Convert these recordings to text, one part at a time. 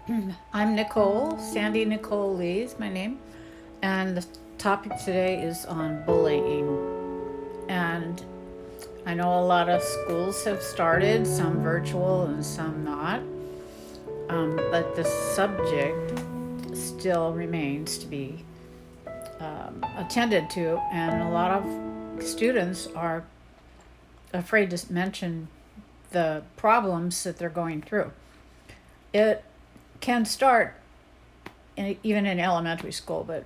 I'm Nicole, Sandy Nicole Lee is my name, and the topic today is on bullying. And I know a lot of schools have started, some virtual and some not, but the subject still remains to be attended to, and a lot of students are afraid to mention the problems that they're going through. It can start even in elementary school, but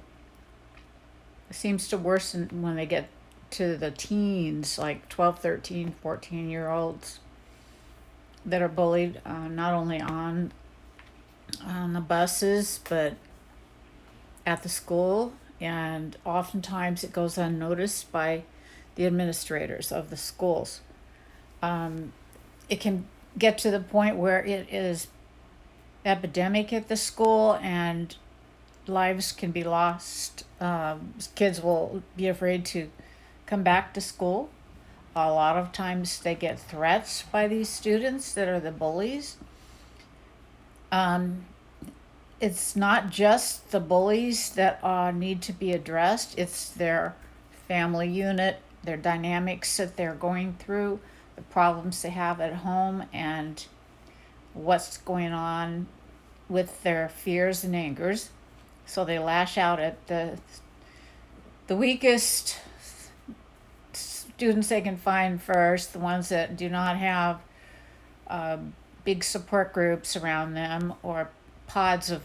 it seems to worsen when they get to the teens, like 12, 13, 14-year olds that are bullied, not only on the buses, but at the school. And oftentimes it goes unnoticed by the administrators of the schools. It can get to the point where it is epidemic at the school and lives can be lost. Kids will be afraid to come back to school. A lot of times they get threats by these students that are the bullies. Um, it's not just the bullies that need to be addressed, it's their family unit, their dynamics that they're going through, the problems they have at home, and what's going on with their fears and angers. So they lash out at the weakest students they can find first, the ones that do not have uh, big support groups around them or pods of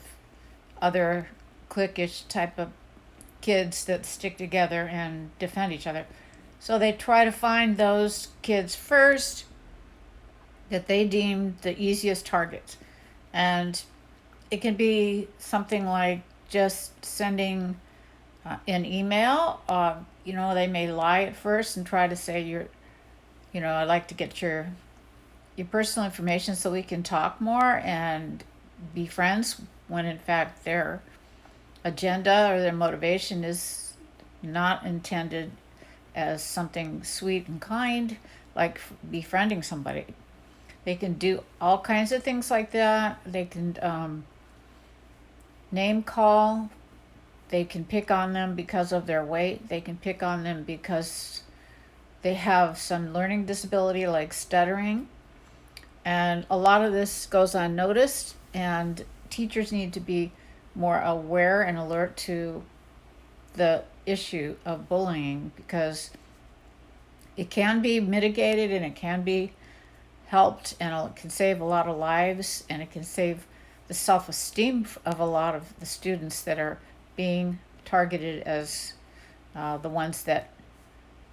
other cliquish type of kids that stick together and defend each other. So they try to find those kids first that they deem the easiest targets. And it can be something like just sending an email. They may lie at first and try to say I'd like to get your personal information so we can talk more and be friends. When in fact their agenda or their motivation is not intended as something sweet and kind, like befriending somebody. They can do all kinds of things like that. They can name call. They can pick on them because of their weight. They can pick on them because they have some learning disability like stuttering. And a lot of this goes unnoticed, and teachers need to be more aware and alert to the issue of bullying because it can be mitigated and it can be helped, and it can save a lot of lives, and it can save the self-esteem of a lot of the students that are being targeted as the ones that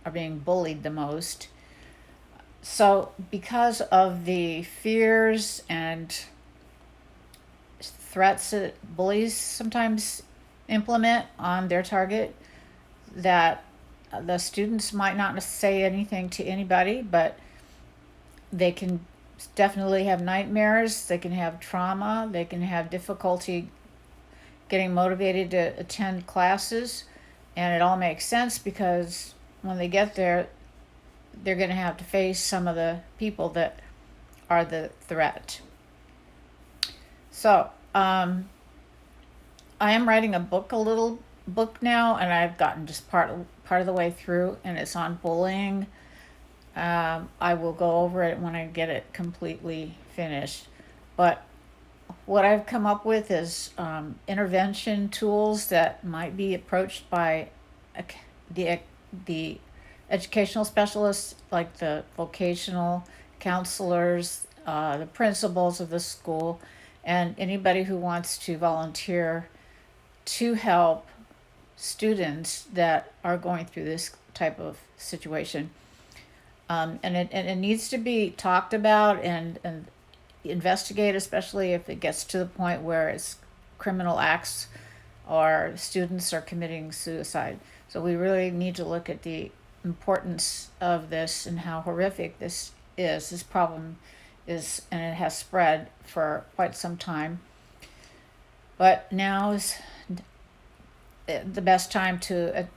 are being bullied the most. So because of the fears and threats that bullies sometimes implement on their target, that the students might not say anything to anybody, but they can definitely have nightmares, they can have trauma, they can have difficulty getting motivated to attend classes. And it all makes sense because when they get there, they're going to have to face some of the people that are the threat. So, I am writing a little book now, and I've gotten just part of the way through, and it's on bullying. I will go over it when I get it completely finished. But what I've come up with is intervention tools that might be approached by the the educational specialists, like the vocational counselors, the principals of the school, and anybody who wants to volunteer to help students that are going through this type of situation. And it needs to be talked about and investigated, especially if it gets to the point where it's criminal acts or students are committing suicide. So we really need to look at the importance of this and how horrific this is. This problem is, and it has spread for quite some time. But now is the best time to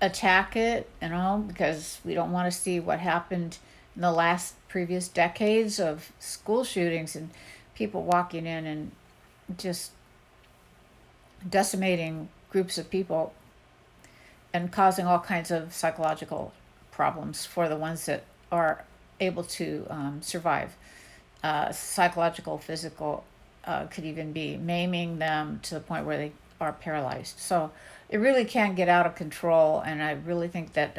attack it, because we don't want to see what happened in the last previous decades of school shootings and people walking in and just decimating groups of people and causing all kinds of psychological problems for the ones that are able to survive. Psychological, physical, could even be maiming them to the point where they are paralyzed. So it really can get out of control, and I really think that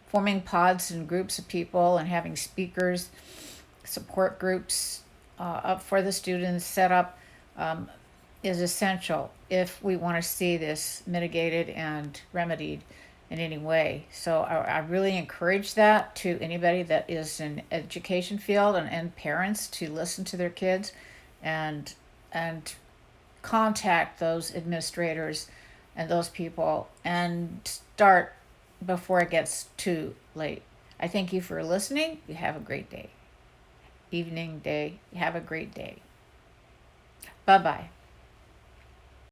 forming pods and groups of people and having speakers, support groups up for the students set up is essential if we want to see this mitigated and remedied in any way. So I really encourage that to anybody that is in education field and parents to listen to their kids and and contact those administrators and those people and start before it gets too late. I thank you for listening. You have a great day. Evening, day. Have a great day. Bye bye.